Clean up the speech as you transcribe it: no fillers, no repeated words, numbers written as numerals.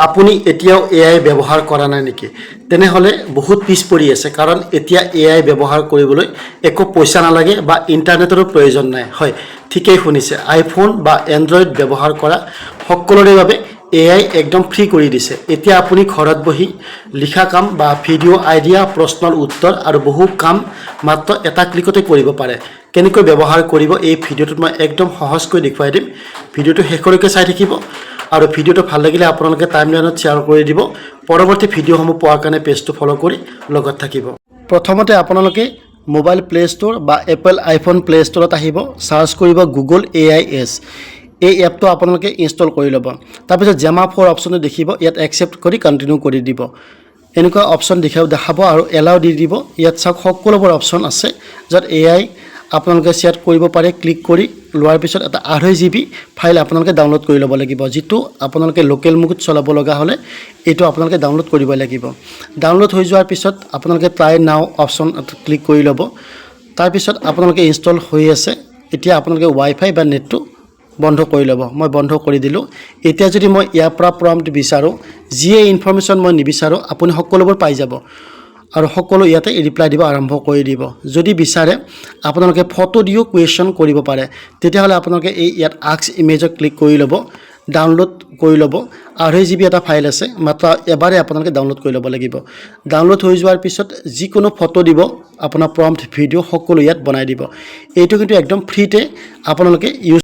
আপুনি এতিয়াও এআই ব্যৱহাৰ কৰা নাই নেকি? তেনেহ'লে বহুত পিছ পৰি আছে, কাৰণ এতিয়া এআই ব্যৱহাৰ কৰিবলৈ একো পইচা নালাগে বা ইণ্টাৰনেটৰো প্ৰয়োজন নাই। হয়, ঠিকেই শুনিছে, আইফোন বা এণ্ড্ৰইড ব্যৱহাৰ কৰা সকলোৰে বাবে এআই একদম ফ্ৰী কৰি দিছে। এতিয়া আপুনি ঘৰত বহি লিখা কাম বা ভিডিঅ' আইডিয়া, প্ৰশ্নৰ উত্তৰ আৰু বহু কাম মাত্ৰ এটা ক্লিকতে কৰিব পাৰে। কেনেকৈ ব্যৱহাৰ কৰিব এই ভিডিঅ'টোত মই একদম সহজকৈ দেখুৱাই দিম। ভিডিঅ'টো শেষলৈকে চাই থাকিব আৰু ভিডিঅ'টো ভাল লাগিলে আপোনালোকে টাইমলাইনত শ্বেয়াৰ কৰি দিব। পৰৱৰ্তী ভিডিঅ'সমূহ পোৱাৰ কাৰণে পেজটো ফ'ল' কৰি লগত থাকিব। প্ৰথমতে আপোনালোকে মোবাইল প্লে ষ্ট'ৰ বা এপল আইফোন প্লে ষ্ট'ৰত আহিব, চাৰ্চ কৰিব গুগল AIS। এই এপটো আপোনালোকে ইনষ্টল কৰি ল'ব। তাৰপিছত জেমা 4 অপশ্যনটো দেখিব, ইয়াত একচেপ্ট কৰি কণ্টিনিউ কৰি দিব। এনেকুৱা অপশ্যন দেখাব আৰু এলাউ দি দিব। ইয়াত চাওক সকলোবোৰ অপশ্যন আছে, য'ত AI আপোনালোকে ছেট কৰিব পাৰে। ক্লিক কৰি লোৱাৰ পিছত এটা 2.5 GB ফাইল আপোনালোকে ডাউনলোড কৰি ল'ব লাগিব, যিটো আপোনালোকে লোকেল মোডত চলাব লগা হ'লে এইটো আপোনালোকে ডাউনলোড কৰিব লাগিব। ডাউনলোড হৈ যোৱাৰ পিছত আপোনালোকে ট্ৰাই নাও অপশ্যন ক্লিক কৰি ল'ব। তাৰপিছত আপোনালোকে ইনষ্টল হৈ আছে। এতিয়া আপোনালোকে ৱাইফাই বা নেটটো বন্ধ কৰি ল'ব। মই বন্ধ কৰি দিলোঁ। এতিয়া যদি মই ইয়াৰ পৰা প্ৰম্পট বিচাৰোঁ, যিয়ে ইনফৰমেশ্যন মই নিবিচাৰোঁ, আপুনি সকলোবোৰ পাই যাব আৰু সকলো ইয়াতে ৰিপ্লাই দিব আৰম্ভ কৰি দিব। যদি বিচাৰে আপোনালোকে ফটো দিও কুৱেশ্যন কৰিব পাৰে। তেতিয়াহ'লে আপোনালোকে এই ইয়াত আস্ক ইমেজত ক্লিক কৰি ল'ব, ডাউনলোড কৰি ল'ব। 2.5 GB এটা ফাইল আছে, মাত্ৰ এবাৰে আপোনালোকে ডাউনলোড কৰি ল'ব লাগিব। ডাউনলোড হৈ যোৱাৰ পিছত যিকোনো ফটো দিব, আপোনাৰ প্ৰম্পট ভিডিঅ' সকলো ইয়াত বনাই দিব। এইটো কিন্তু একদম ফ্ৰীতে আপোনালোকে ইউজ